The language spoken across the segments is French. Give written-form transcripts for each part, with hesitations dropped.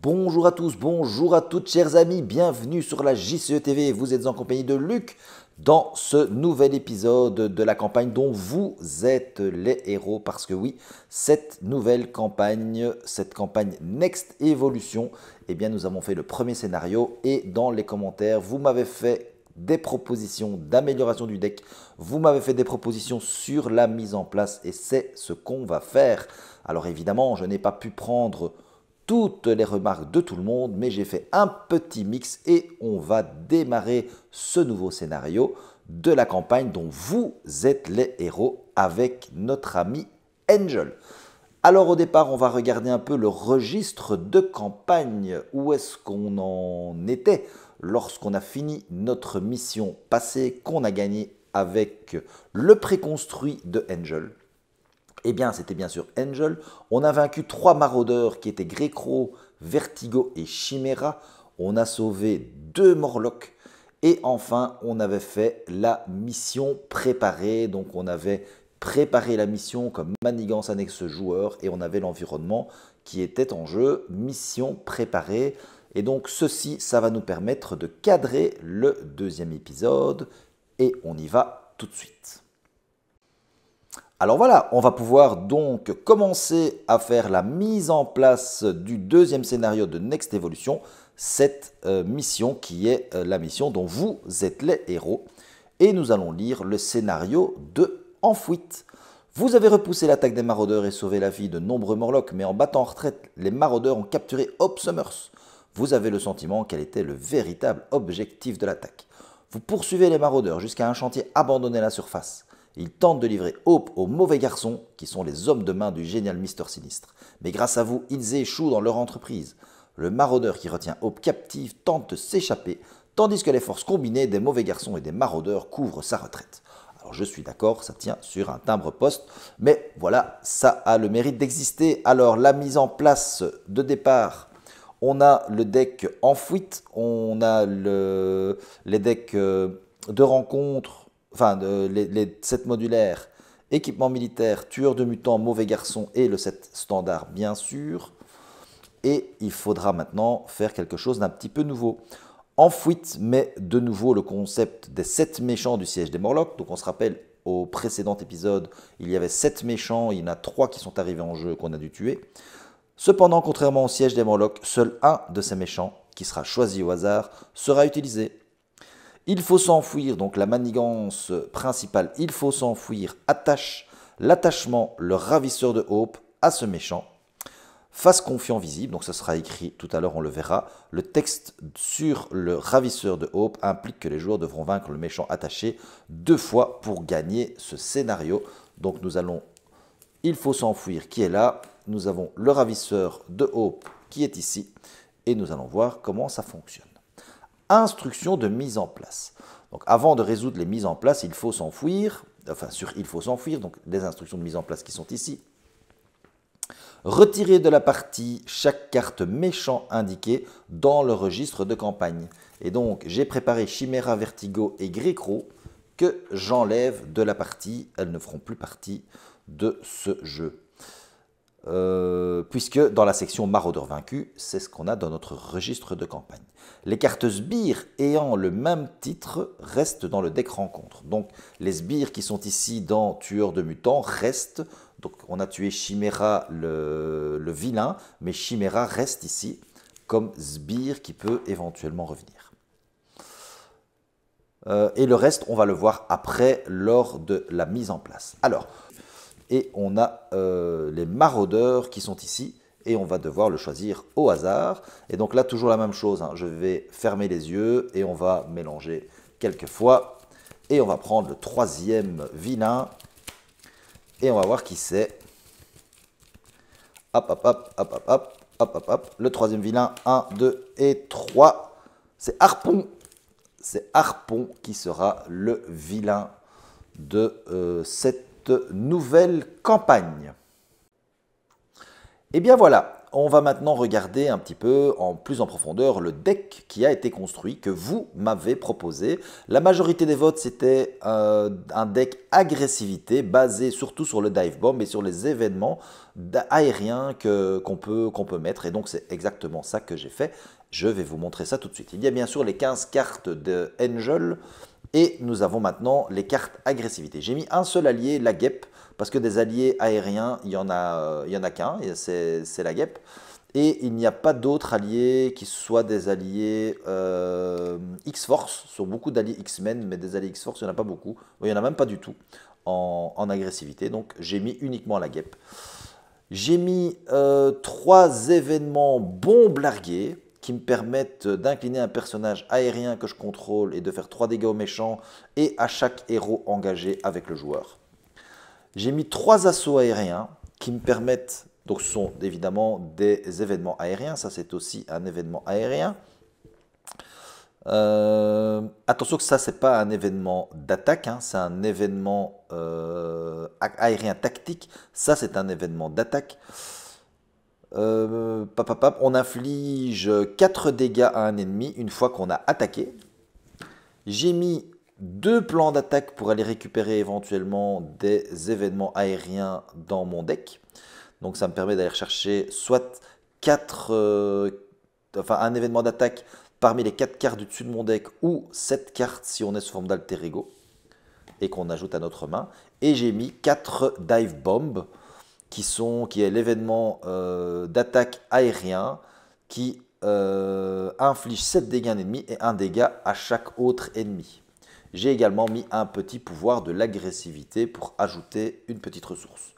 Bonjour à tous, bonjour à toutes chers amis, bienvenue sur la JCE TV, vous êtes en compagnie de Luc dans ce nouvel épisode de la campagne dont vous êtes les héros parce que oui, cette nouvelle campagne, cette campagne Next Evolution, eh bien nous avons fait le premier scénario et dans les commentaires vous m'avez fait des propositions d'amélioration du deck, vous m'avez fait des propositions sur la mise en place et c'est ce qu'on va faire. Alors évidemment, je n'ai pas pu prendre toutes les remarques de tout le monde, mais j'ai fait un petit mix et on va démarrer ce nouveau scénario de la campagne dont vous êtes les héros avec notre ami Angel. Alors au départ, on va regarder un peu le registre de campagne. Où est-ce qu'on en était lorsqu'on a fini notre mission passée qu'on a gagnée avec le préconstruit de Angel? Eh bien, c'était bien sûr Angel. On a vaincu 3 maraudeurs qui étaient Greycrow, Vertigo et Chimera. On a sauvé 2 Morlocks. Et enfin, on avait fait la mission préparée. Donc, on avait préparé la mission comme manigance annexe joueur. Et on avait l'environnement qui était en jeu. Mission préparée. Et donc, ceci, ça va nous permettre de cadrer le deuxième épisode. Et on y va tout de suite. Alors voilà, on va pouvoir donc commencer à faire la mise en place du deuxième scénario de Next Evolution, cette mission qui est la mission dont vous êtes les héros. Et nous allons lire le scénario de En fuite. Vous avez repoussé l'attaque des maraudeurs et sauvé la vie de nombreux Morlocks, mais en battant en retraite, les maraudeurs ont capturé Hope Summers. Vous avez le sentiment qu'elle était le véritable objectif de l'attaque. Vous poursuivez les maraudeurs jusqu'à un chantier abandonné à la surface. Ils tentent de livrer Hope aux mauvais garçons, qui sont les hommes de main du génial Mister Sinistre. Mais grâce à vous, ils échouent dans leur entreprise. Le maraudeur qui retient Hope captive tente de s'échapper, tandis que les forces combinées des mauvais garçons et des maraudeurs couvrent sa retraite. Alors je suis d'accord, ça tient sur un timbre-poste, mais voilà, ça a le mérite d'exister. Alors la mise en place de départ, on a le deck En fuite, on a les decks de rencontre, enfin les sets modulaires, équipement militaire, tueur de mutants, mauvais garçon et le set standard bien sûr. Et il faudra maintenant faire quelque chose d'un petit peu nouveau. En fuite, mais de nouveau le concept des 7 méchants du siège des Morlocks. Donc on se rappelle, au précédent épisode, il y avait 7 méchants, il y en a 3 qui sont arrivés en jeu qu'on a dû tuer. Cependant, contrairement au siège des Morlocks, seul un de ces méchants, qui sera choisi au hasard, sera utilisé. Il faut s'enfuir, donc la manigance principale, il faut s'enfuir, attache l'attachement, le ravisseur de Hope à ce méchant. Face confiant visible, donc ça sera écrit tout à l'heure, on le verra. Le texte sur le ravisseur de Hope implique que les joueurs devront vaincre le méchant attaché 2 fois pour gagner ce scénario. Donc nous allons, il faut s'enfuir qui est là. Nous avons le ravisseur de Hope qui est ici. Et nous allons voir comment ça fonctionne. Instructions de mise en place. Donc avant de résoudre les mises en place, il faut s'enfuir. Enfin, il faut s'enfuir, donc les instructions de mise en place qui sont ici. Retirer de la partie chaque carte méchant indiquée dans le registre de campagne. Et donc, j'ai préparé Chimera, Vertigo et Greycrow que j'enlève de la partie. Elles ne feront plus partie de ce jeu. Puisque dans la section maraudeur vaincu, c'est ce qu'on a dans notre registre de campagne. Les cartes sbires ayant le même titre restent dans le deck rencontre. Donc les sbires qui sont ici dans tueur de mutants restent. Donc on a tué Chimera le vilain, mais Chimera reste ici comme sbire qui peut éventuellement revenir. Et le reste, on va le voir après lors de la mise en place. Alors, et on a les maraudeurs qui sont ici et on va devoir le choisir au hasard. Et donc là, toujours la même chose, hein. Je vais fermer les yeux et on va mélanger quelques fois. Et on va prendre le 3e vilain et on va voir qui c'est. Hop, hop, hop, hop, hop, hop, hop, hop, hop. Le 3e vilain, 1, 2 et 3. C'est Harpon. C'est Harpon qui sera le vilain de cette nouvelle campagne. Et bien voilà, on va maintenant regarder un petit peu plus en profondeur le deck qui a été construit, que vous m'avez proposé. La majorité des votes, c'était un deck agressivité basé surtout sur le dive bomb et sur les événements aériens qu'on peut mettre. Et donc, c'est exactement ça que j'ai fait. Je vais vous montrer ça tout de suite. Il y a bien sûr les 15 cartes de Angel et nous avons maintenant les cartes agressivité. J'ai mis un seul allié, la guêpe, parce que des alliés aériens, il y en a qu'un, c'est la guêpe. Et il n'y a pas d'autres alliés qui soient des alliés X-Force. Sur beaucoup d'alliés X-Men, mais des alliés X-Force, il n'y en a pas beaucoup. Il n'y en a même pas du tout en agressivité. Donc j'ai mis uniquement la guêpe. J'ai mis 3 événements bombes larguées qui me permettent d'incliner un personnage aérien que je contrôle et de faire 3 dégâts aux méchants et à chaque héros engagé avec le joueur. J'ai mis 3 assauts aériens qui me permettent, donc ce sont évidemment des événements aériens, ça c'est aussi un événement aérien. Attention que ça c'est pas un événement d'attaque, hein, c'est un événement aérien tactique, ça c'est un événement d'attaque. On inflige 4 dégâts à un ennemi une fois qu'on a attaqué. J'ai mis 2 plans d'attaque pour aller récupérer éventuellement des événements aériens dans mon deck. Donc ça me permet d'aller chercher soit un événement d'attaque parmi les 4 cartes du dessus de mon deck ou 7 cartes si on est sous forme d'alter ego et qu'on ajoute à notre main. Et j'ai mis 4 dive bombs qui est l'événement d'attaque aérien qui inflige 7 dégâts à un ennemi et 1 dégât à chaque autre ennemi. J'ai également mis un petit pouvoir de l'agressivité pour ajouter une petite ressource.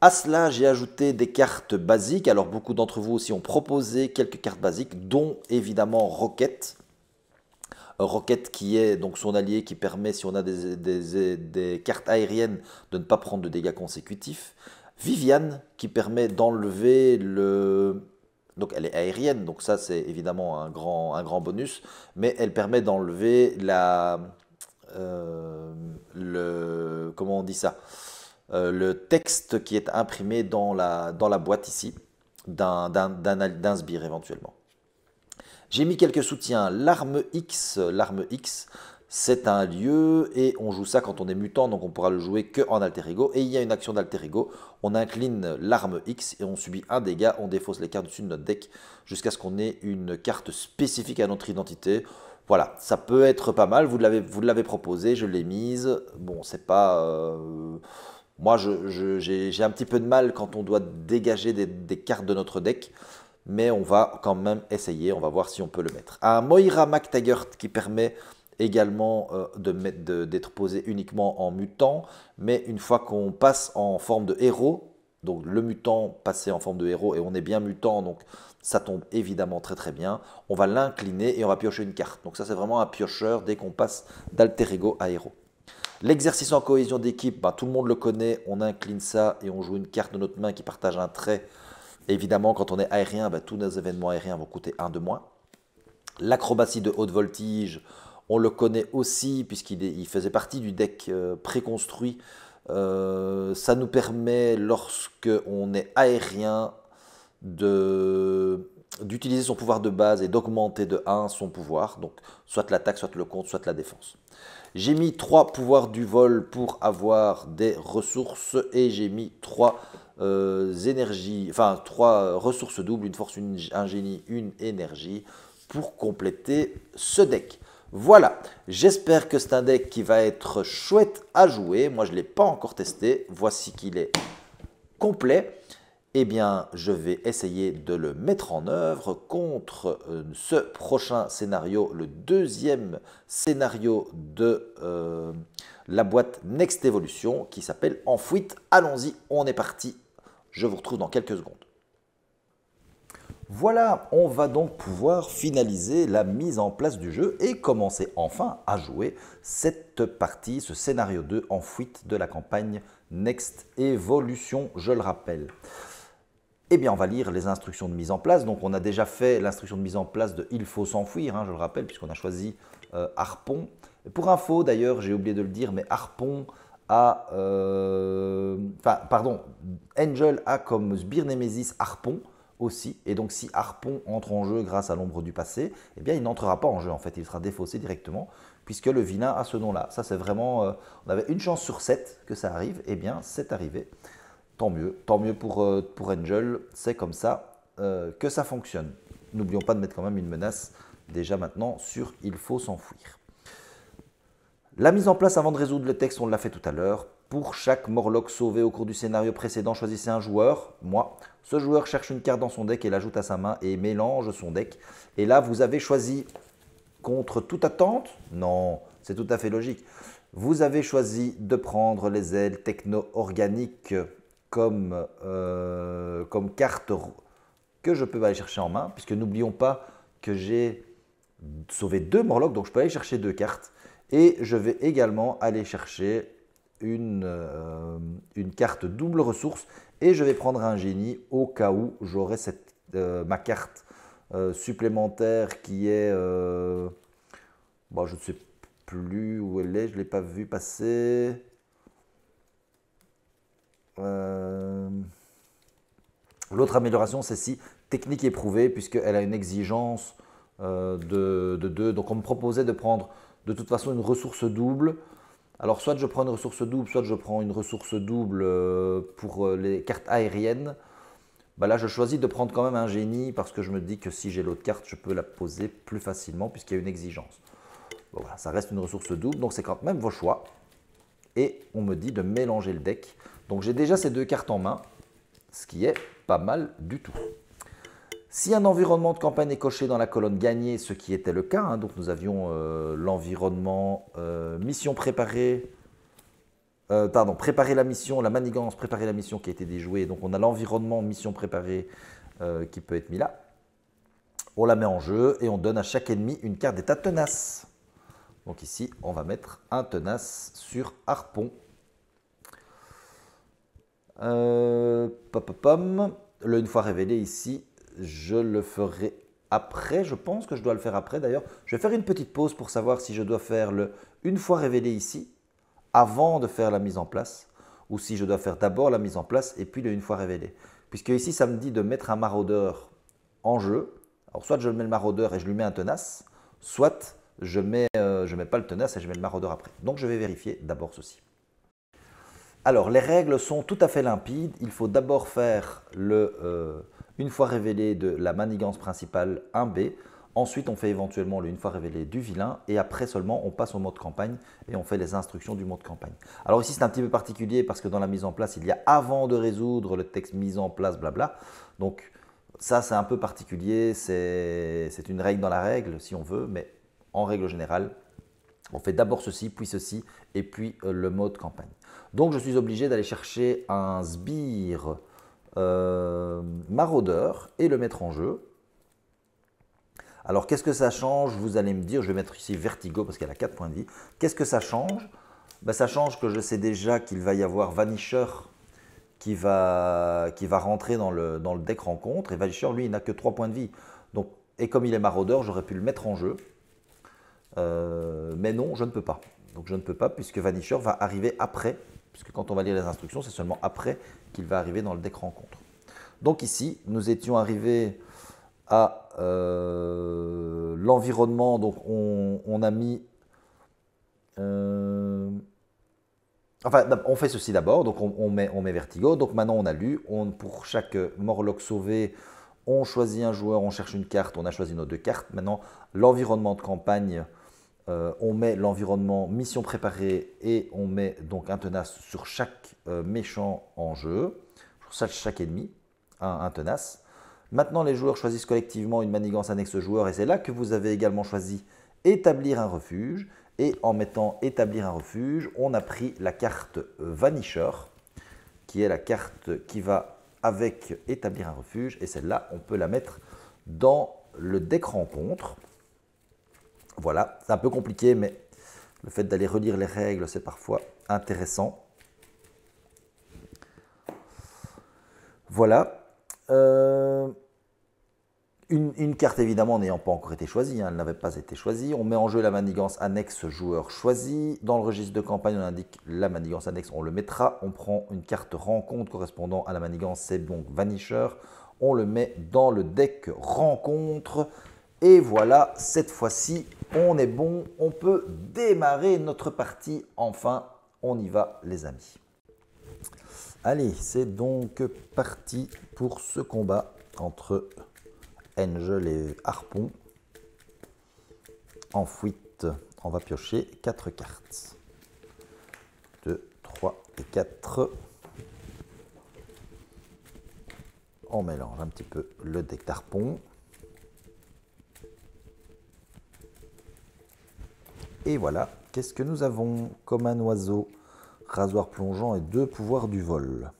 À cela, j'ai ajouté des cartes basiques. Alors, beaucoup d'entre vous aussi ont proposé quelques cartes basiques, dont évidemment Rocket. Rocket qui est donc son allié qui permet, si on a des cartes aériennes, de ne pas prendre de dégâts consécutifs. Viviane qui permet d'enlever le... Donc elle est aérienne, donc ça c'est évidemment un grand bonus, mais elle permet d'enlever comment on dit ça, le texte qui est imprimé dans la boîte ici, d'un sbire éventuellement. J'ai mis quelques soutiens, l'arme X, c'est un lieu et on joue ça quand on est mutant, donc on pourra le jouer que en alter ego. Et il y a une action d'alter ego, on incline l'arme X et on subit un dégât, on défausse les cartes dessus de notre deck jusqu'à ce qu'on ait une carte spécifique à notre identité. Voilà, ça peut être pas mal, vous l'avez proposé, je l'ai mise. Bon, c'est pas... Moi, j'ai un petit peu de mal quand on doit dégager des cartes de notre deck. Mais on va quand même essayer, on va voir si on peut le mettre. Un Moira MacTaggart qui permet également d'être posé uniquement en mutant, mais une fois qu'on passe en forme de héros, donc le mutant passé en forme de héros et on est bien mutant, donc ça tombe évidemment très très bien, on va l'incliner et on va piocher une carte. Donc ça c'est vraiment un piocheur dès qu'on passe d'alter ego à héros. L'exercice en cohésion d'équipe, tout le monde le connaît, on incline ça et on joue une carte de notre main qui partage un trait. Évidemment, quand on est aérien, tous nos événements aériens vont coûter 1 de moins. L'acrobatie de haute voltige, on le connaît aussi puisqu'il faisait partie du deck préconstruit. Ça nous permet, lorsque on est aérien, d'utiliser son pouvoir de base et d'augmenter de 1 son pouvoir. Donc, soit l'attaque, soit le contre, soit la défense. J'ai mis 3 pouvoirs du vol pour avoir des ressources et j'ai mis 3 ressources doubles, une force, un génie, une énergie pour compléter ce deck. Voilà, j'espère que c'est un deck qui va être chouette à jouer. Moi, je ne l'ai pas encore testé. Voici qu'il est complet. Eh bien, je vais essayer de le mettre en œuvre contre ce prochain scénario, le deuxième scénario de la boîte Next Evolution qui s'appelle En fuite. Allons-y, on est parti. Je vous retrouve dans quelques secondes. Voilà, on va donc pouvoir finaliser la mise en place du jeu et commencer enfin à jouer cette partie, ce scénario 2 en fuite de la campagne Next Evolution, je le rappelle. Eh bien, on va lire les instructions de mise en place. Donc, on a déjà fait l'instruction de mise en place de Il faut s'enfuir, je le rappelle, puisqu'on a choisi Harpon. Et pour info, d'ailleurs, j'ai oublié de le dire, mais Harpon a... Angel a comme sbire Nemesis Harpon. aussi. Et donc si Harpon entre en jeu grâce à l'ombre du passé, eh bien il n'entrera pas en jeu en fait, il sera défaussé directement puisque le vilain a ce nom-là. Ça c'est vraiment, on avait une chance sur 7 que ça arrive, eh bien c'est arrivé. Tant mieux pour Angel, c'est comme ça que ça fonctionne. N'oublions pas de mettre quand même une menace déjà maintenant sur il faut s'enfuir. La mise en place avant de résoudre le texte, on l'a fait tout à l'heure. Pour chaque Morlock sauvé au cours du scénario précédent, choisissez un joueur, moi. Ce joueur cherche une carte dans son deck et l'ajoute à sa main et mélange son deck. Et là, vous avez choisi contre toute attente? Non, c'est tout à fait logique. Vous avez choisi de prendre les ailes techno-organiques comme carte que je peux aller chercher en main, puisque n'oublions pas que j'ai sauvé 2 Morlocks, donc je peux aller chercher 2 cartes. Et je vais également aller chercher une carte double ressource et je vais prendre un génie au cas où j'aurai ma carte supplémentaire qui est, bon, je ne sais plus où elle est, je ne l'ai pas vue passer. L'autre amélioration, c'est si technique éprouvée, puisqu'elle a une exigence de 2. Donc on me proposait de prendre de toute façon une ressource double. Alors soit je prends une ressource double, soit je prends une ressource double pour les cartes aériennes. Bah là je choisis de prendre quand même un génie parce que je me dis que si j'ai l'autre carte, je peux la poser plus facilement puisqu'il y a une exigence. Bon, voilà, ça reste une ressource double, donc c'est quand même vos choix. Et on me dit de mélanger le deck. Donc j'ai déjà ces 2 cartes en main, ce qui est pas mal du tout. Si un environnement de campagne est coché dans la colonne gagnée, ce qui était le cas, hein, donc nous avions l'environnement mission préparée, préparer la mission, la manigance, préparer la mission qui a été déjouée. Donc on a l'environnement mission préparée qui peut être mis là. On la met en jeu et on donne à chaque ennemi une carte d'état tenace. Donc ici, on va mettre un tenace sur Harpon. Une fois révélé ici, je le ferai après. Je pense que je dois le faire après d'ailleurs. Je vais faire une petite pause pour savoir si je dois faire le une fois révélé ici, avant de faire la mise en place, ou si je dois faire d'abord la mise en place et puis le une fois révélé. Puisque ici, ça me dit de mettre un maraudeur en jeu. Alors soit je mets le maraudeur et je lui mets un tenace, soit je mets pas le tenace et je mets le maraudeur après. Donc je vais vérifier d'abord ceci. Alors les règles sont tout à fait limpides. Il faut d'abord faire une fois révélé de la manigance principale 1B. Ensuite, on fait éventuellement le une fois révélé du vilain et après seulement on passe au mode campagne et on fait les instructions du mode campagne. Alors ici c'est un petit peu particulier parce que dans la mise en place il y a avant de résoudre le texte mise en place blabla. Donc ça c'est un peu particulier, c'est une règle dans la règle si on veut, mais en règle générale on fait d'abord ceci puis et puis le mode campagne. Donc je suis obligé d'aller chercher un sbire maraudeur et le mettre en jeu. Alors, qu'est-ce que ça change? Vous allez me dire, je vais mettre ici Vertigo parce qu'elle a 4 points de vie. Qu'est-ce que ça change? Ben, ça change que je sais déjà qu'il va y avoir Vanisher qui va rentrer dans le deck rencontre. Et Vanisher, lui, il n'a que 3 points de vie. Donc, et comme il est maraudeur, j'aurais pu le mettre en jeu. Mais non, je ne peux pas. Donc, je ne peux pas puisque Vanisher va arriver après. Puisque quand on va lire les instructions, c'est seulement après qu'il va arriver dans le deck rencontre. Donc ici, nous étions arrivés à l'environnement, donc on a mis, enfin on fait ceci d'abord, donc on met Vertigo, donc maintenant on a lu, pour chaque Morlock sauvé, on choisit un joueur, on cherche une carte, on a choisi nos 2 cartes, maintenant l'environnement de campagne, on met l'environnement mission préparée et on met donc un tenace sur chaque méchant en jeu, sur chaque ennemi, un tenace. Maintenant, les joueurs choisissent collectivement une manigance annexe joueur et c'est là que vous avez également choisi établir un refuge. Et en mettant établir un refuge, on a pris la carte Vanisher, qui est la carte qui va avec établir un refuge. Et celle-là, on peut la mettre dans le deck rencontre. Voilà, c'est un peu compliqué, mais le fait d'aller relire les règles, c'est parfois intéressant. Voilà. Une carte évidemment n'ayant pas encore été choisie, hein, elle n'avait pas été choisie. On met en jeu la manigance annexe joueur choisi. Dans le registre de campagne, on indique la manigance annexe, on le mettra. On prend une carte rencontre correspondant à la manigance, c'est donc Vanisher. On le met dans le deck rencontre. Et voilà, cette fois-ci, on est bon. On peut démarrer notre partie. Enfin, on y va les amis. Allez, c'est donc parti pour ce combat entre Angel et Harpon. En fuite, on va piocher 4 cartes. 2, 3 et 4. On mélange un petit peu le deck d'Harpon. Et voilà, qu'est-ce que nous avons? Comme un oiseau, rasoir plongeant et 2 pouvoirs du vol.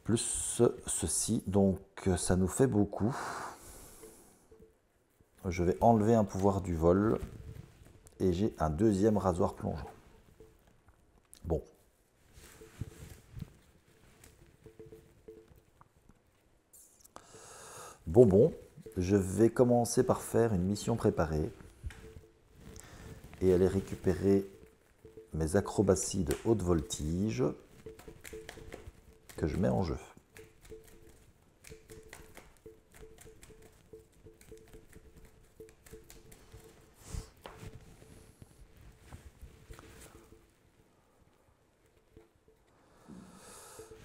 Plus ceci, donc ça nous fait beaucoup. Je vais enlever un pouvoir du vol et j'ai un deuxième rasoir plongeant. Bon. Bon, je vais commencer par faire une mission préparée et aller récupérer mes acrobaties de haute voltige que je mets en jeu.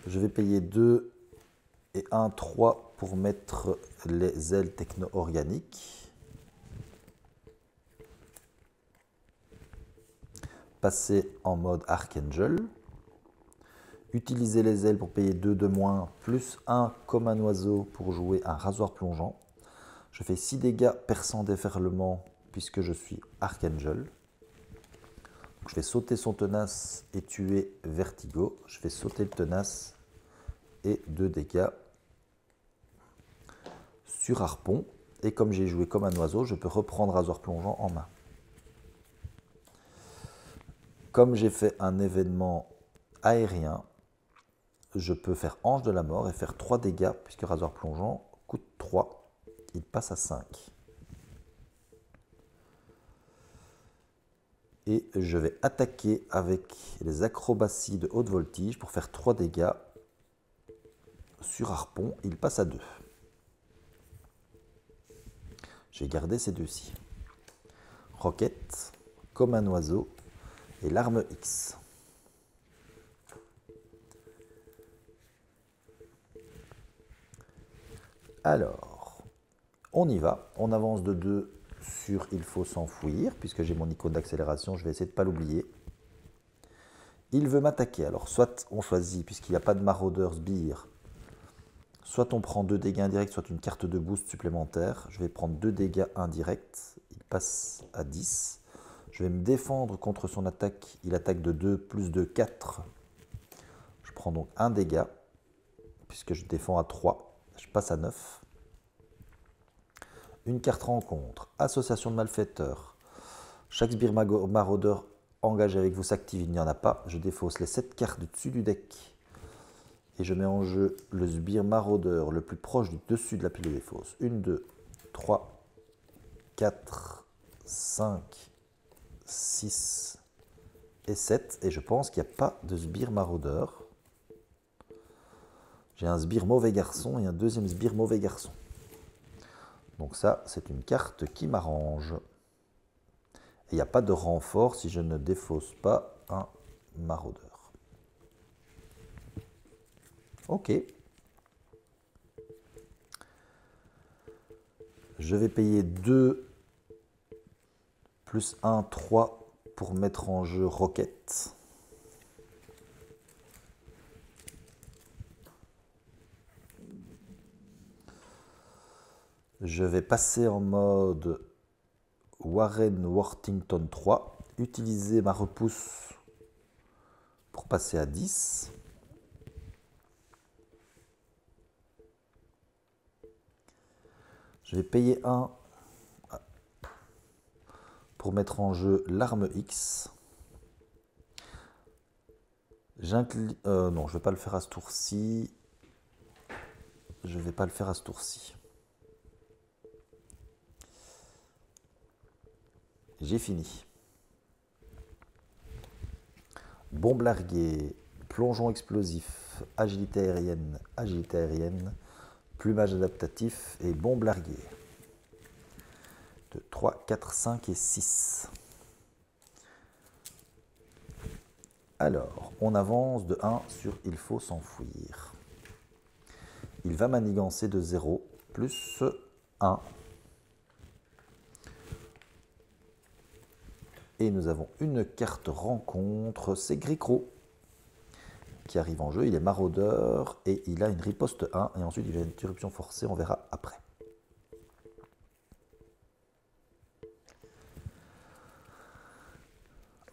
Je vais payer 2 et 1, 3 pour mettre les ailes techno-organiques. Passer en mode Archangel. Utiliser les ailes pour payer 2 de moins, plus 1 comme un oiseau pour jouer un rasoir plongeant. Je fais 6 dégâts perçant déferlement puisque je suis Archangel. Donc je vais sauter son tenace et tuer Vertigo. Je fais sauter le tenace et 2 dégâts sur Harpon. Et comme j'ai joué comme un oiseau, je peux reprendre rasoir plongeant en main. Comme j'ai fait un événement aérien, je peux faire Ange de la Mort et faire 3 dégâts, puisque rasoir plongeant coûte 3, il passe à 5. Et je vais attaquer avec les acrobaties de haute voltige pour faire 3 dégâts sur Harpon, il passe à 2. J'ai gardé ces deux-ci. Roquette, comme un oiseau, et l'arme X. Alors, on y va. On avance de 2 sur il faut s'enfuir, puisque j'ai mon icône d'accélération, je vais essayer de ne pas l'oublier. Il veut m'attaquer. Alors, soit on choisit, puisqu'il n'y a pas de maraudeur sbire, soit on prend 2 dégâts indirects, soit une carte de boost supplémentaire. Je vais prendre 2 dégâts indirects. Il passe à 10. Je vais me défendre contre son attaque. Il attaque de 2, plus de 4. Je prends donc 1 dégât, puisque je défends à 3. Je passe à 9. Une carte rencontre. Association de malfaiteurs. Chaque sbire maraudeur engagé avec vous s'active, il n'y en a pas. Je défausse les 7 cartes du dessus du deck. Et je mets en jeu le sbire maraudeur le plus proche du dessus de la pile de défausse. 1, 2, 3, 4, 5, 6 et 7. Et je pense qu'il n'y a pas de sbire maraudeur. J'ai un sbire mauvais garçon et un deuxième sbire mauvais garçon. Donc ça, c'est une carte qui m'arrange. Et il n'y a pas de renfort si je ne défausse pas un maraudeur. Ok. Je vais payer 2 plus 1, 3 pour mettre en jeu Roquette. Je vais passer en mode Warren Worthington 3, utiliser ma repousse pour passer à 10. Je vais payer 1 pour mettre en jeu l'arme X. Non, je ne vais pas le faire à ce tour-ci. Je ne vais pas le faire à ce tour-ci. J'ai fini. Bombe larguée, plongeon explosif, agilité aérienne, plumage adaptatif et bombe larguée. 2, 3, 4, 5 et 6. Alors, on avance de 1 sur il faut s'enfuir. Il va manigancer de 0 plus 1. Et nous avons une carte rencontre, c'est Gricro qui arrive en jeu. Il est maraudeur et il a une riposte 1. Et ensuite il a une interruption forcée, on verra après.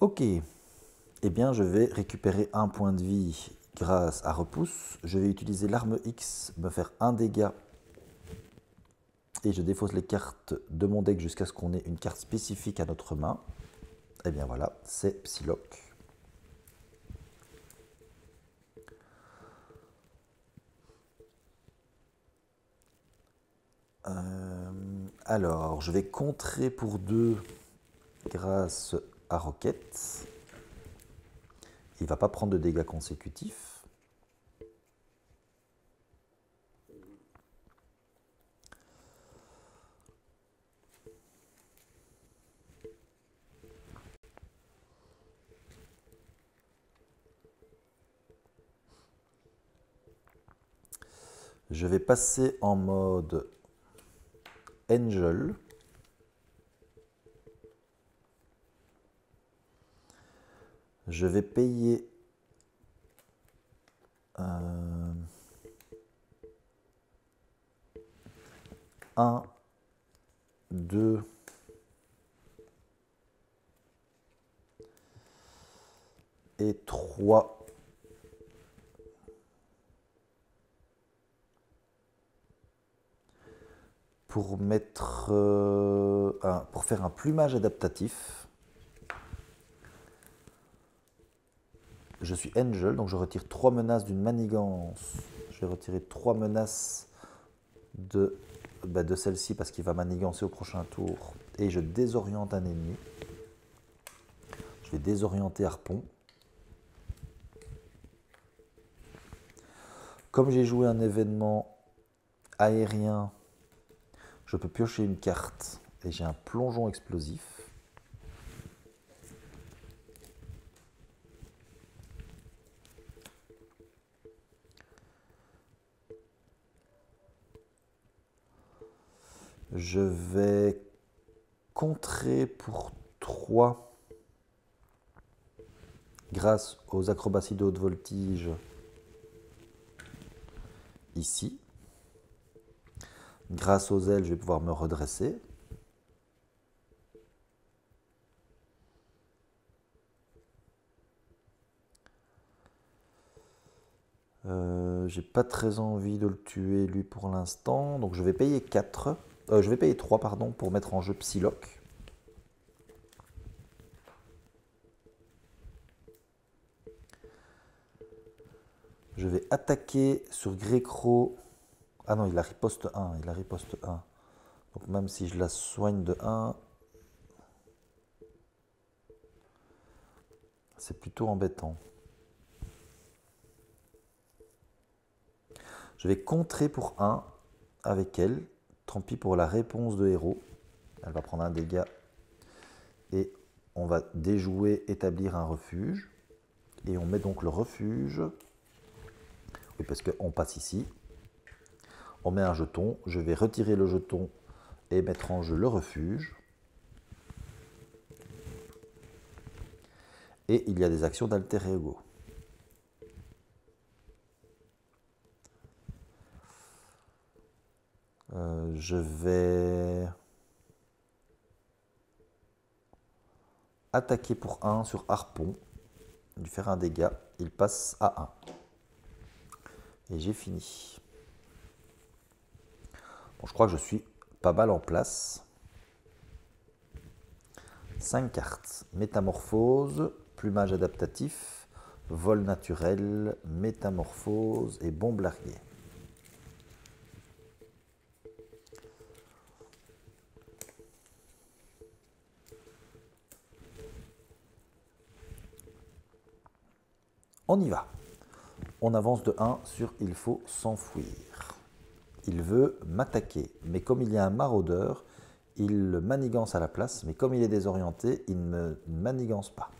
Ok, eh bien je vais récupérer un point de vie grâce à repousse. Je vais utiliser l'arme X, me faire un dégât. Et je défausse les cartes de mon deck jusqu'à ce qu'on ait une carte spécifique à notre main. Et bien voilà, c'est Psylocke. Alors, je vais contrer pour 2 grâce à Rocket. Il ne va pas prendre de dégâts consécutifs. Je vais passer en mode Angel. Je vais payer 1, 2 et 3 pour mettre pour faire un plumage adaptatif. Je suis Angel, donc je retire 3 menaces d'une manigance. Je vais retirer 3 menaces de celle-ci parce qu'il va manigancer au prochain tour. Et je désoriente un ennemi. Je vais désorienter Harpon. Comme j'ai joué un événement aérien, je peux piocher une carte et j'ai un plongeon explosif. Je vais contrer pour 3 grâce aux acrobaties de haute voltige ici. Grâce aux ailes, je vais pouvoir me redresser. J'ai pas très envie de le tuer lui pour l'instant, donc je vais payer 4. Je vais payer 3 pardon, pour mettre en jeu Psylocke. Je vais attaquer sur Gricro. Ah non, il a riposte 1, il a riposte 1. Donc même si je la soigne de 1, c'est plutôt embêtant. Je vais contrer pour 1 avec elle. Tant pis pour la réponse de héros. Elle va prendre un dégât. Et on va déjouer, établir un refuge. Et on met donc le refuge. Oui, parce qu'on passe ici. On met un jeton. Je vais retirer le jeton et mettre en jeu le refuge. Et il y a des actions d'alter ego. Je vais attaquer pour 1 sur Harpon, lui faire un dégât, il passe à 1. Et j'ai fini. Bon, je crois que je suis pas mal en place. 5 cartes. Métamorphose, plumage adaptatif, vol naturel, métamorphose et bombe larguée. On y va. On avance de 1 sur il faut s'enfuir. Il veut m'attaquer, mais comme il y a un maraudeur, il manigance à la place, mais comme il est désorienté, il ne manigance pas.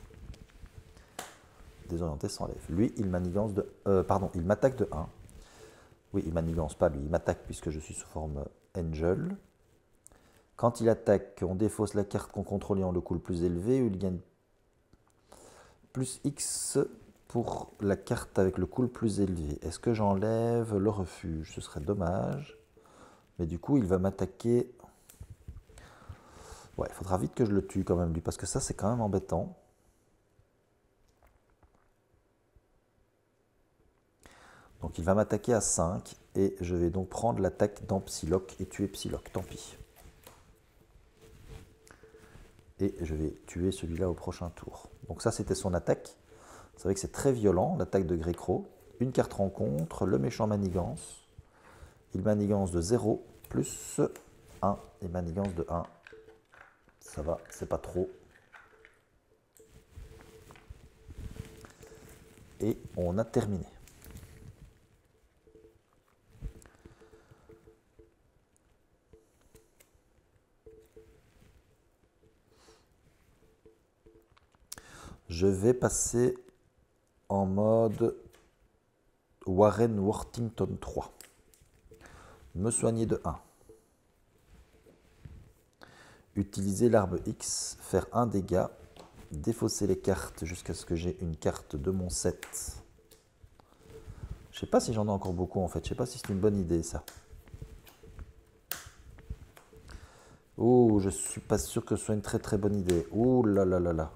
Désorienté s'enlève. Lui, il manigance il m'attaque de 1. Oui, il manigance pas, lui, il m'attaque puisque je suis sous forme Angel. Quand il attaque, on défausse la carte qu'on contrôle ayant le coût le plus élevé, ou il gagne plus X pour la carte avec le coût le plus élevé. Est-ce que j'enlève le refuge? Ce serait dommage. Mais du coup, il va m'attaquer. Ouais, il faudra vite que je le tue quand même, lui, parce que ça, c'est quand même embêtant. Donc il va m'attaquer à 5, et je vais donc prendre l'attaque dans Psylocke et tuer Psylocke, tant pis. Et je vais tuer celui-là au prochain tour. Donc ça, c'était son attaque. C'est vrai que c'est très violent, l'attaque de Greycrow. Une carte rencontre, le méchant manigance. Il manigance de 0 plus 1 et manigance de 1. Ça va, c'est pas trop. Et on a terminé. Je vais passer en mode Warren Worthington 3. Me soigner de 1. Utiliser l'arme X, faire 1 dégât, défausser les cartes jusqu'à ce que j'ai une carte de mon set. Je sais pas si j'en ai encore beaucoup en fait, je sais pas si c'est une bonne idée ça. Oh, je suis pas sûr que ce soit une très très bonne idée. Oh là là là là.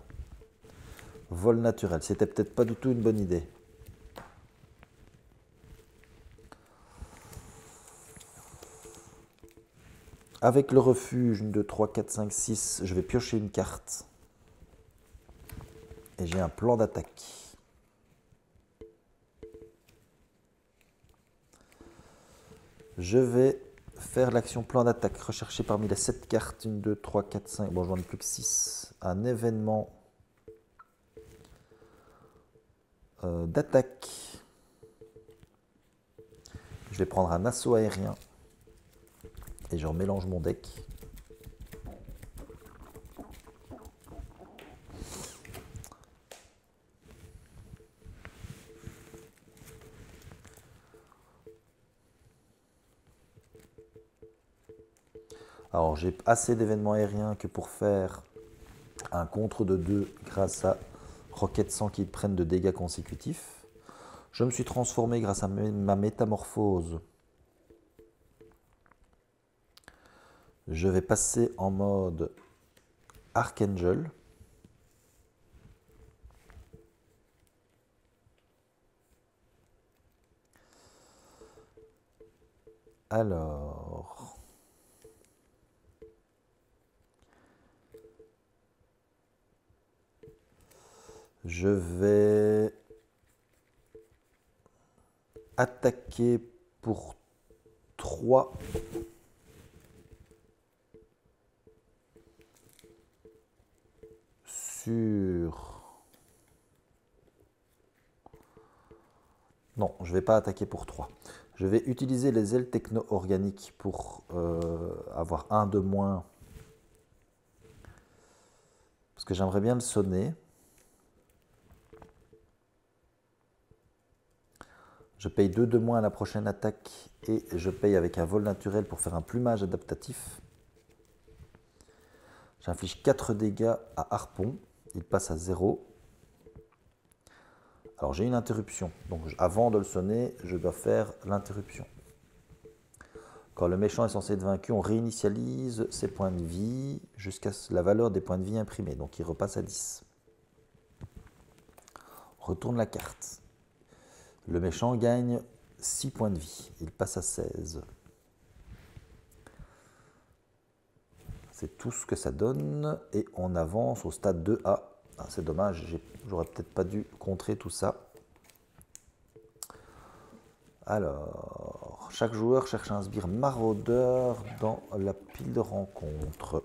Vol naturel, c'était peut-être pas du tout une bonne idée. Avec le refuge, 1, 2, 3, 4, 5, 6, je vais piocher une carte. Et j'ai un plan d'attaque. Je vais faire l'action plan d'attaque. Rechercher parmi les 7 cartes, 1, 2, 3, 4, 5. Bon, j'en ai plus que 6. Un événement d'attaque. Je vais prendre un assaut aérien. Et je remélange mon deck. Alors j'ai assez d'événements aériens que pour faire un contre de 2 grâce à Rocket sans qu'ils prennent de dégâts consécutifs. Je me suis transformé grâce à ma métamorphose. Je vais passer en mode Archangel. Alors, je vais attaquer pour 3 sur... Non, je ne vais pas attaquer pour 3. Je vais utiliser les ailes techno-organiques pour avoir 1 de moins. Parce que j'aimerais bien le sonner. Je paye 2 de moins à la prochaine attaque et je paye avec un vol naturel pour faire un plumage adaptatif. J'inflige 4 dégâts à Harpon. Il passe à 0. Alors j'ai une interruption. Donc avant de le sonner, je dois faire l'interruption. Quand le méchant est censé être vaincu, on réinitialise ses points de vie jusqu'à la valeur des points de vie imprimés. Donc il repasse à 10. On retourne la carte. Le méchant gagne 6 points de vie. Il passe à 16. C'est tout ce que ça donne. Et on avance au stade 2A. Ah, c'est dommage, j'aurais peut-être pas dû contrer tout ça. Alors, chaque joueur cherche un sbire maraudeur dans la pile de rencontres.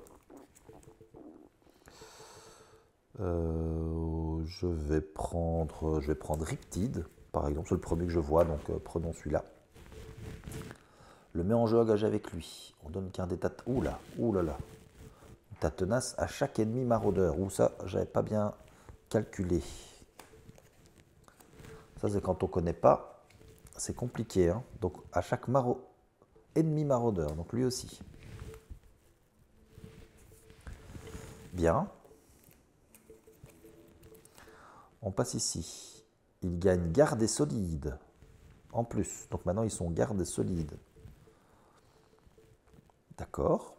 Je vais prendre Riptide. Par exemple, c'est le premier que je vois, donc prenons celui-là. Le met en jeu engagé avec lui. On donne qu'un des tâtes. Ouh là là. Ta tenace à chaque ennemi maraudeur. Ou ça, j'avais pas bien calculé. Ça, c'est quand on ne connaît pas. C'est compliqué. Hein. Donc, à chaque ennemi maraudeur. Donc, lui aussi. Bien. On passe ici. Il gagne garde et solide. En plus. Donc, maintenant, ils sont garde et solide. D'accord.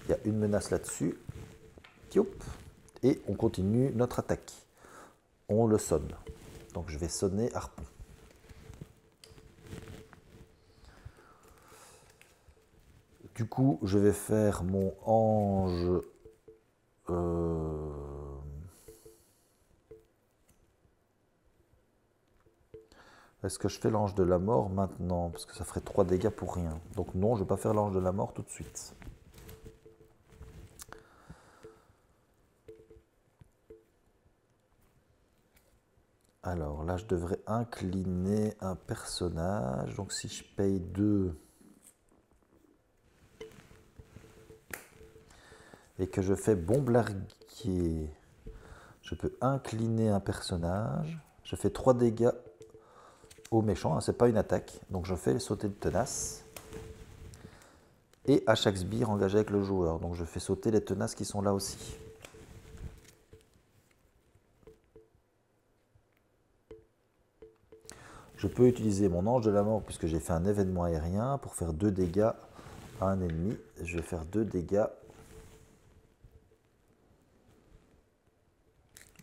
Il y a une menace là-dessus. Et on continue notre attaque. On le sonne. Donc je vais sonner harpon. Du coup, je vais faire mon ange. Est-ce que je fais l'ange de la mort maintenant? Parce que ça ferait 3 dégâts pour rien. Donc non, je ne vais pas faire l'ange de la mort tout de suite. Alors là, je devrais incliner un personnage. Donc si je paye 2 et que je fais bomblarguer, je peux incliner un personnage. Je fais 3 dégâts au méchant. Hein, c'est pas une attaque. Donc je fais sauter de tenace. Et à chaque sbire engagé avec le joueur. Donc je fais sauter les tenaces qui sont là aussi. Je peux utiliser mon ange de la mort puisque j'ai fait un événement aérien pour faire 2 dégâts à un ennemi. Je vais faire 2 dégâts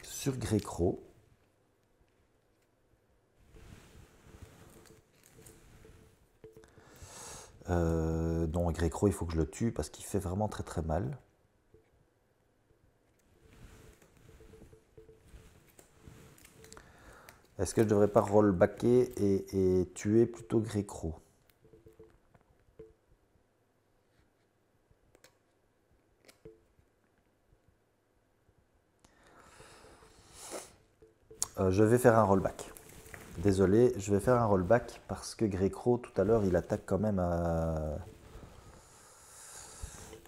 sur Greycrow. Non, Greycrow, il faut que je le tue parce qu'il fait vraiment très très mal. Est-ce que je devrais pas rollbacker et tuer plutôt Greycrow? Je vais faire un rollback. Désolé, je vais faire un rollback parce que Greycrow, tout à l'heure, il attaque quand même à...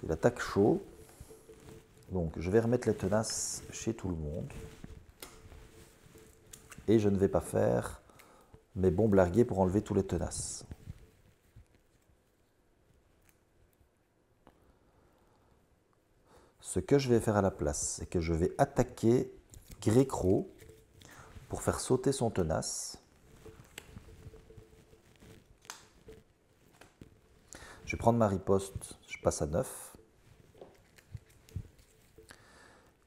Il attaque chaud. Donc, je vais remettre les tenaces chez tout le monde. Et je ne vais pas faire mes bombes larguées pour enlever tous les tenaces. Ce que je vais faire à la place, c'est que je vais attaquer Greycrow pour faire sauter son tenace. Je vais prendre ma riposte, je passe à 9.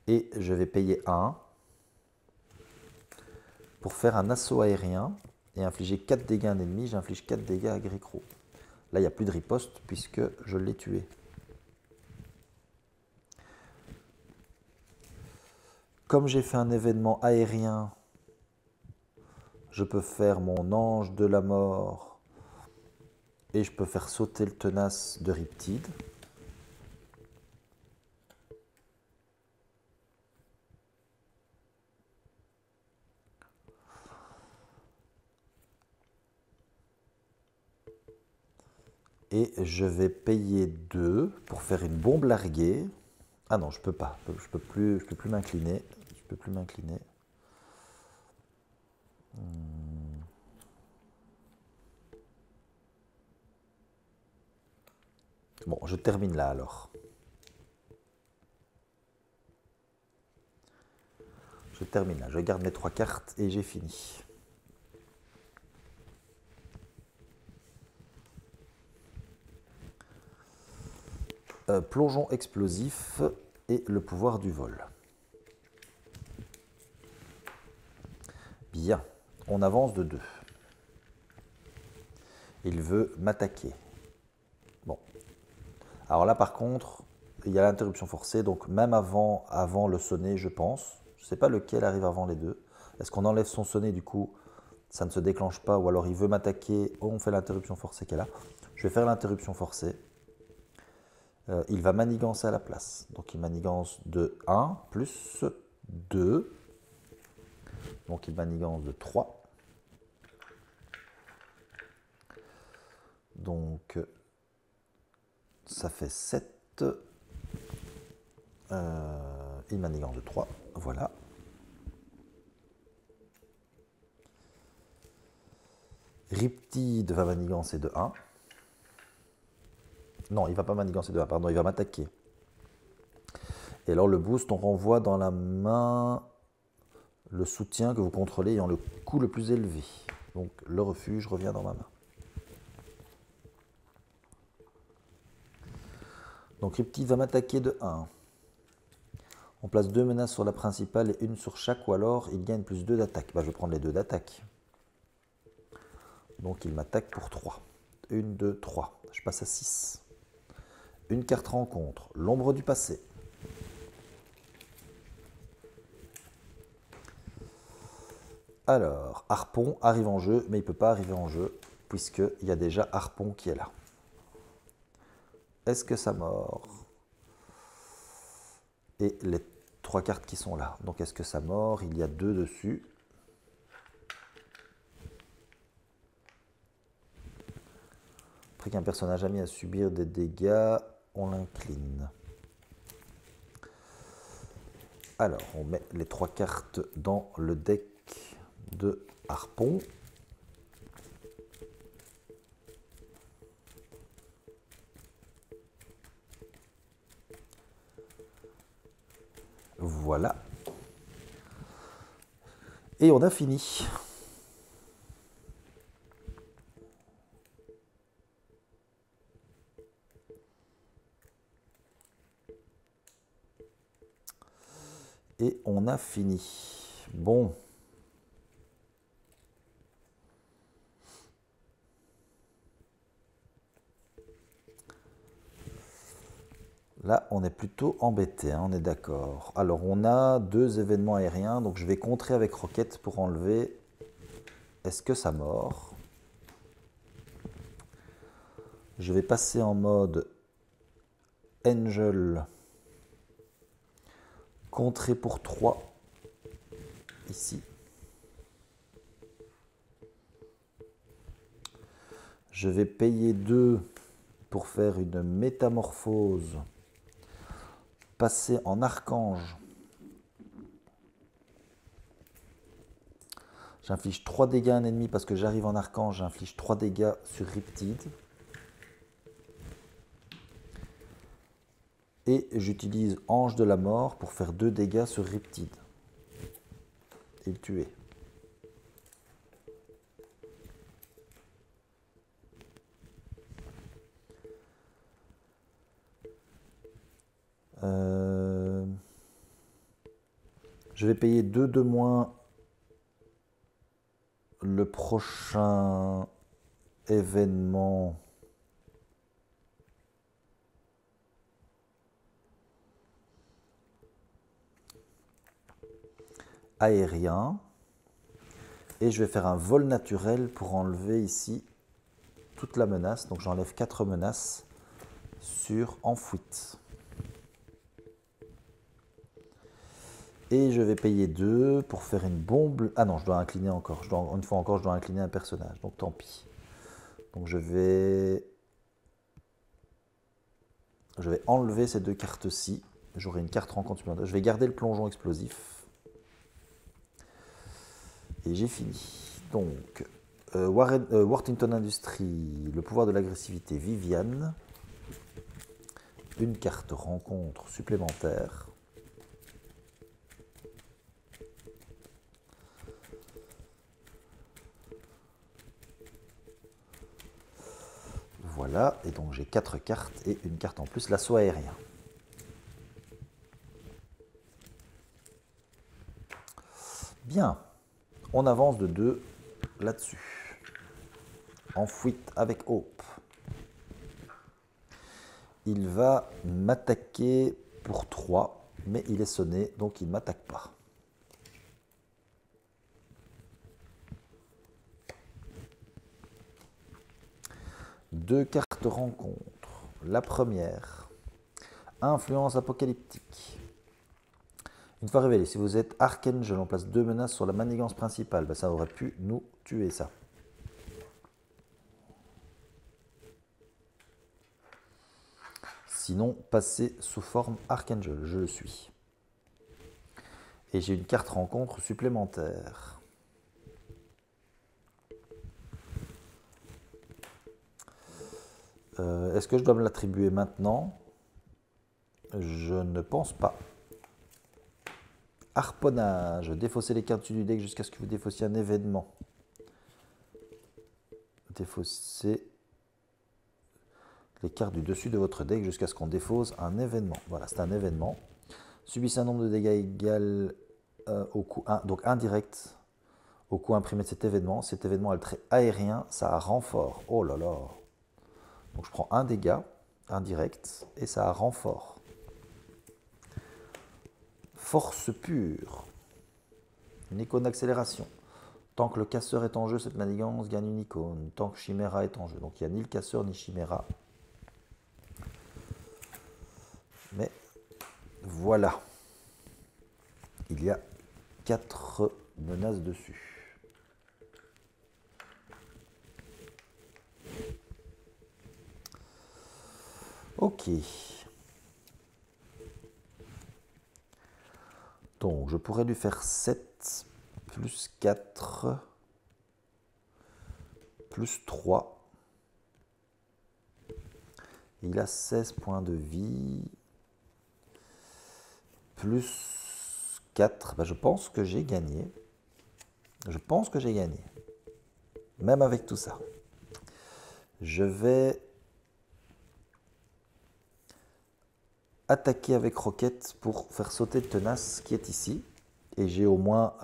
Et je vais payer 1 pour faire un assaut aérien et infliger 4 dégâts à un ennemi. J'inflige 4 dégâts à Greycrow. Là, il n'y a plus de riposte puisque je l'ai tué. Comme j'ai fait un événement aérien, je peux faire mon ange de la mort et je peux faire sauter le tenace de Riptide. Et je vais payer 2 pour faire une bombe larguée. Ah non, je peux pas. Je peux plus m'incliner. Je peux plus m'incliner. Bon, je termine là alors. Je termine là. Je garde mes 3 cartes et j'ai fini. Plongeon explosif et le pouvoir du vol. Bien, on avance de 2. Il veut m'attaquer. Bon. Alors là par contre, il y a l'interruption forcée, donc même avant le sonnet, je pense. Je ne sais pas lequel arrive avant les deux. Est-ce qu'on enlève son sonnet, du coup, ça ne se déclenche pas, ou alors il veut m'attaquer, on fait l'interruption forcée qu'elle a. Je vais faire l'interruption forcée. Il va manigancer à la place. Donc il manigance de 1 plus 2. Donc il manigance de 3. Donc ça fait 7. Il manigance de 3. Voilà. Riptide va manigancer de 1. Non, il ne va pas manigancer de 1, pardon, il va m'attaquer. Et alors le boost, on renvoie dans la main le soutien que vous contrôlez ayant le coût le plus élevé. Donc le refuge revient dans ma main. Donc Riptide va m'attaquer de 1. On place 2 menaces sur la principale et une sur chaque, ou alors il gagne plus 2 d'attaque. Bah, je vais prendre les 2 d'attaque. Donc il m'attaque pour 3. 1, 2, 3. Je passe à 6. Une carte rencontre, l'ombre du passé. Alors, Harpon arrive en jeu, mais il ne peut pas arriver en jeu, puisqu'il y a déjà Harpon qui est là. Est-ce que ça mord? Et les 3 cartes qui sont là. Donc est-ce que ça mord? Il y a 2 dessus. Après qu'un personnage a mis à subir des dégâts, on l'incline. Alors, on met les 3 cartes dans le deck de Harpon. Voilà. Et on a fini. Et on a fini. Bon. Là, on est plutôt embêté, hein, on est d'accord. Alors, on a 2 événements aériens, donc je vais contrer avec Rocket pour enlever. Est-ce que ça mord? Je vais passer en mode Angel. Contrer pour 3. Ici. Je vais payer 2 pour faire une métamorphose. Passer en archange. J'inflige 3 dégâts à un ennemi parce que j'arrive en archange. J'inflige 3 dégâts sur Riptide. Et j'utilise Ange de la Mort pour faire 2 dégâts sur Riptide. Et le tuer. Je vais payer 2 de moins le prochain événement. Aérien. Et je vais faire un vol naturel pour enlever ici toute la menace. Donc j'enlève 4 menaces sur Enfouite. Et je vais payer 2 pour faire une bombe. Ah non, je dois incliner encore. Une fois encore, je dois incliner un personnage. Donc tant pis. Donc je vais enlever ces 2 cartes-ci. J'aurai une carte rencontre supplémentaire. Je vais garder le plongeon explosif. Et j'ai fini. Donc, Worthington Industries, le pouvoir de l'agressivité, Viviane. Une carte rencontre supplémentaire. Voilà, et donc j'ai 4 cartes et une carte en plus, l'assaut aérien. Bien, on avance de 2 là-dessus. Enfouite avec Hope. Il va m'attaquer pour 3, mais il est sonné, donc il ne m'attaque pas. Deux cartes rencontre. La première, influence apocalyptique. Une fois révélé, si vous êtes Archangel, on place 2 menaces sur la manigance principale. Ben, ça aurait pu nous tuer, ça. Sinon, passez sous forme Archangel, je le suis. Et j'ai une carte rencontre supplémentaire. Est-ce que je dois me l'attribuer maintenant? Je ne pense pas. Harponnage. Défaussez les cartes du deck jusqu'à ce que vous défaussiez un événement. Défaussez les cartes du dessus de votre deck jusqu'à ce qu'on défausse un événement. Voilà, c'est un événement. Subissez un nombre de dégâts égal au coût 1, donc indirect au coût imprimé de cet événement. Cet événement a le trait aérien, ça a renfort. Oh là là. Donc je prends un dégât indirect et ça a renfort. Force pure. Une icône d'accélération. Tant que le casseur est en jeu, cette manigance gagne une icône. Tant que Chimera est en jeu. Donc il n'y a ni le casseur ni Chimera. Mais voilà. Il y a 4 menaces dessus. Ok. Donc, je pourrais lui faire 7 plus 4 plus 3. Il a 16 points de vie. Plus 4. Ben, je pense que j'ai gagné. Je pense que j'ai gagné. Même avec tout ça. Je vais attaquer avec Roquette pour faire sauter le tenace qui est ici. Et j'ai au moins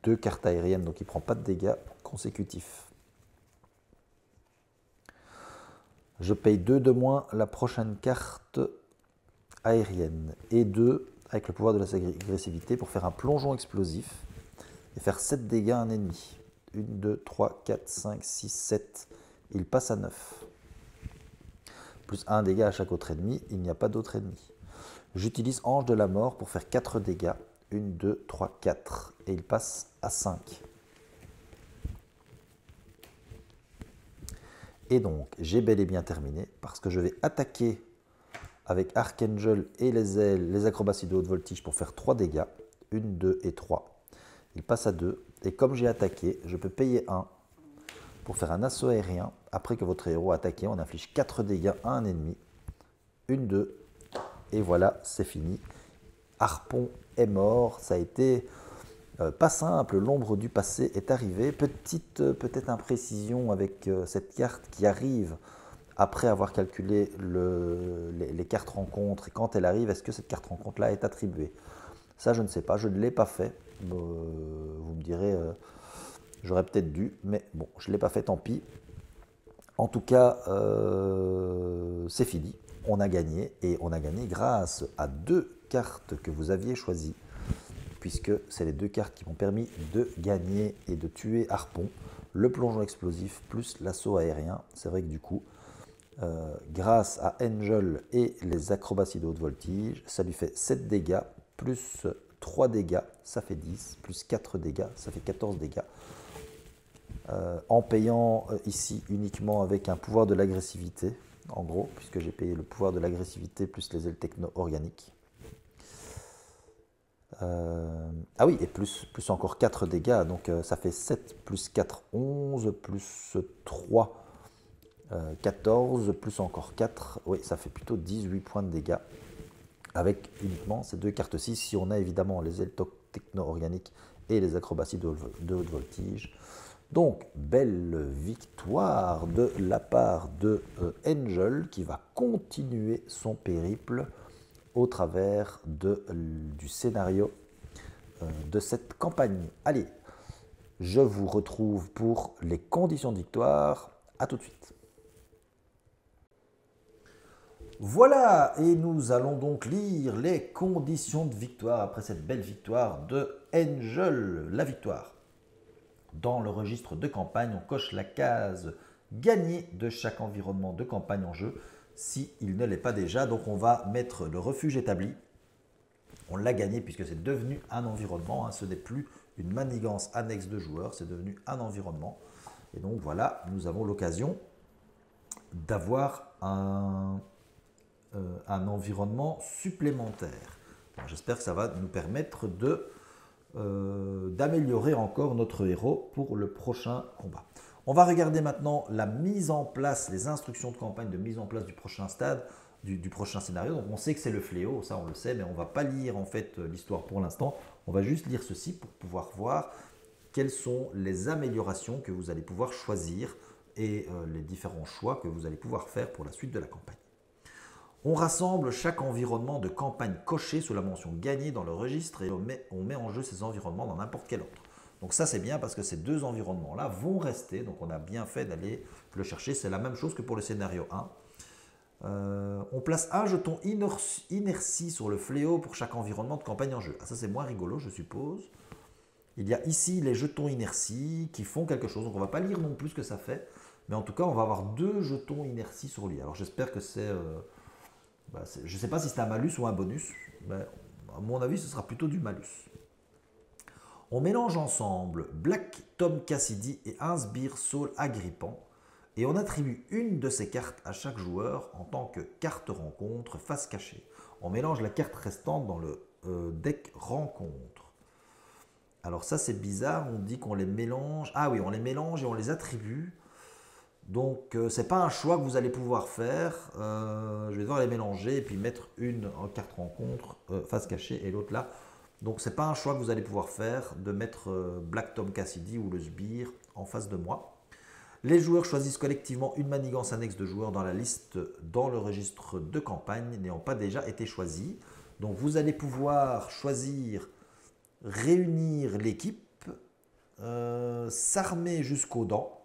2 cartes aériennes, donc il ne prend pas de dégâts consécutifs. Je paye 2 de moins la prochaine carte aérienne. Et 2 avec le pouvoir de la agressivité pour faire un plongeon explosif et faire 7 dégâts à un ennemi. 1, 2, 3, 4, 5, 6, 7. Il passe à 9. Plus 1 dégât à chaque autre ennemi, il n'y a pas d'autre ennemi. J'utilise Ange de la Mort pour faire 4 dégâts. 1, 2, 3, 4. Et il passe à 5. Et donc, j'ai bel et bien terminé parce que je vais attaquer avec Archangel et les ailes, les acrobaties de haute voltige pour faire 3 dégâts. 1, 2 et 3. Il passe à 2. Et comme j'ai attaqué, je peux payer 1 pour faire un assaut aérien. Après que votre héros a attaqué, on inflige 4 dégâts à un ennemi. 1, 2. Et voilà, c'est fini. Harpon est mort. Ça a été pas simple. L'ombre du passé est arrivée. Petite peut-être imprécision avec cette carte qui arrive après avoir calculé les cartes rencontres. Et quand elle arrive, est-ce que cette carte rencontre-là est attribuée? Ça, je ne sais pas. Je ne l'ai pas fait. Vous me direz, j'aurais peut-être dû. Mais bon, je ne l'ai pas fait, tant pis. En tout cas, c'est fini. On a gagné. Et on a gagné grâce à 2 cartes que vous aviez choisies. Puisque c'est les 2 cartes qui m'ont permis de gagner et de tuer Harpon. Le plongeon explosif plus l'assaut aérien. C'est vrai que du coup, grâce à Angel et les acrobaties de haute voltige, ça lui fait 7 dégâts, plus 3 dégâts, ça fait 10, plus 4 dégâts, ça fait 14 dégâts. En payant ici uniquement avec un pouvoir de l'agressivité, en gros, puisque j'ai payé le pouvoir de l'agressivité plus les ailes techno-organiques. Ah oui, et plus encore 4 dégâts, donc ça fait 7 plus 4, 11, plus 3, 14, plus encore 4, oui, ça fait plutôt 18 points de dégâts, avec uniquement ces 2 cartes-ci, si on a évidemment les ailes techno-organiques et les acrobaties de haute voltige. Donc, belle victoire de la part de Angel, qui va continuer son périple au travers du scénario de cette campagne. Allez, je vous retrouve pour les conditions de victoire. À tout de suite. Voilà, et nous allons donc lire les conditions de victoire après cette belle victoire de Angel. La victoire. Dans le registre de campagne, on coche la case gagner de chaque environnement de campagne en jeu s'il ne l'est pas déjà. Donc on va mettre le refuge établi On l'a gagné puisque c'est devenu un environnement, hein. Ce n'est plus une manigance annexe de joueurs, c'est devenu un environnement. Et donc voilà, nous avons l'occasion d'avoir un environnement supplémentaire. J'espère que ça va nous permettre d'améliorer encore notre héros pour le prochain combat. On va regarder maintenant la mise en place, les instructions de campagne de mise en place du prochain stade, du prochain scénario. Donc on sait que c'est le fléau, ça on le sait, mais on ne va pas lire en fait l'histoire pour l'instant. On va juste lire ceci pour pouvoir voir quelles sont les améliorations que vous allez pouvoir choisir et les différents choix que vous allez pouvoir faire pour la suite de la campagne. On rassemble chaque environnement de campagne coché sous la mention gagné dans le registre et on met en jeu ces environnements dans n'importe quel autre. Donc ça c'est bien parce que ces deux environnements-là vont rester, donc on a bien fait d'aller le chercher. C'est la même chose que pour le scénario 1. On place un jeton inertie sur le fléau pour chaque environnement de campagne en jeu. Ah, ça c'est moins rigolo je suppose. Il y a ici les jetons inertie qui font quelque chose, donc on ne va pas lire non plus ce que ça fait, mais en tout cas on va avoir 2 jetons inertie sur lui. Alors j'espère que c'est... je ne sais pas si c'est un malus ou un bonus, mais à mon avis ce sera plutôt du malus. On mélange ensemble Black Tom Cassidy et un sbire Saul Agrippant et on attribue une de ces cartes à chaque joueur en tant que carte rencontre face cachée. On mélange la carte restante dans le deck rencontre. Alors ça c'est bizarre, on dit qu'on les mélange. Ah oui, on les mélange et on les attribue. Donc ce n'est pas un choix que vous allez pouvoir faire. Je vais devoir les mélanger et puis mettre une en carte rencontre face cachée et l'autre là. Donc ce n'est pas un choix que vous allez pouvoir faire de mettre Black Tom Cassidy ou le sbire en face de moi. Les joueurs choisissent collectivement une manigance annexe de joueurs dans la liste dans le registre de campagne n'ayant pas déjà été choisie. Donc vous allez pouvoir choisir réunir l'équipe, s'armer jusqu'aux dents,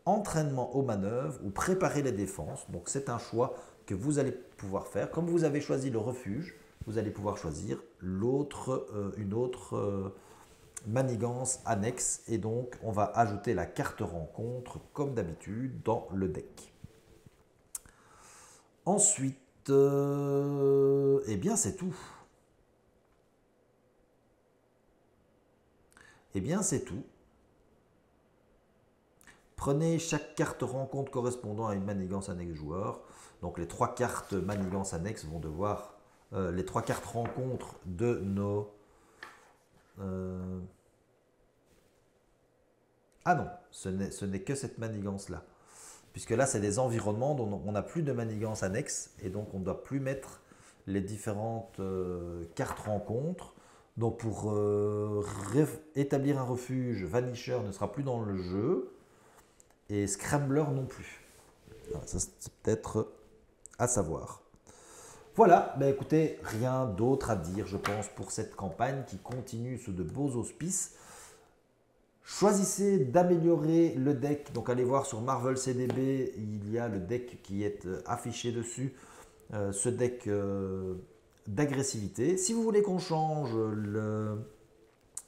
entraînement aux manœuvres ou préparer les défenses. Donc c'est un choix que vous allez pouvoir faire. Comme vous avez choisi le refuge, vous allez pouvoir choisir une autre manigance annexe. Et donc on va ajouter la carte rencontre comme d'habitude dans le deck. Ensuite, eh bien c'est tout. Eh bien c'est tout. Prenez chaque carte rencontre correspondant à une manigance annexe joueur. Donc les 3 cartes manigance annexe vont devoir... les 3 cartes rencontre de nos... Ah non, ce n'est que cette manigance-là. Puisque là, c'est des environnements dont on n'a plus de manigance annexe. Et donc, on ne doit plus mettre les différentes cartes rencontres. Donc, pour établir un refuge, Vanisher ne sera plus dans le jeu. Et Scrambler non plus. Voilà, ça, c'est peut-être à savoir. Voilà, ben écoutez, rien d'autre à dire, je pense, pour cette campagne qui continue sous de beaux auspices. Choisissez d'améliorer le deck. Donc, allez voir sur Marvel CDB, il y a le deck qui est affiché dessus. Ce deck d'agressivité. Si vous voulez qu'on change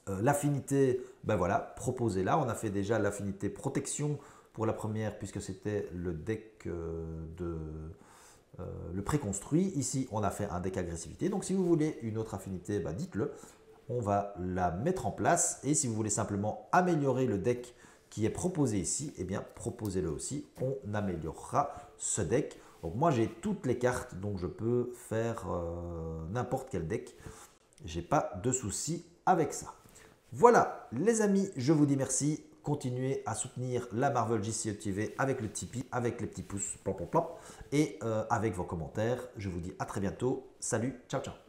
l'affinité, ben voilà, proposez-la. On a fait déjà l'affinité protection pour la première, puisque c'était le deck le préconstruit. Ici, on a fait un deck agressivité. Donc, si vous voulez une autre affinité, bah, dites-le. On va la mettre en place. Et si vous voulez simplement améliorer le deck qui est proposé ici, eh bien, proposez-le aussi. On améliorera ce deck. Donc, moi, j'ai toutes les cartes, donc je peux faire n'importe quel deck. Je n'ai pas de souci avec ça. Voilà, les amis, je vous dis merci. Continuez à soutenir la Marvel JCE TV avec le Tipeee, avec les petits pouces, plop, plop, plop, et avec vos commentaires. Je vous dis à très bientôt. Salut, ciao, ciao.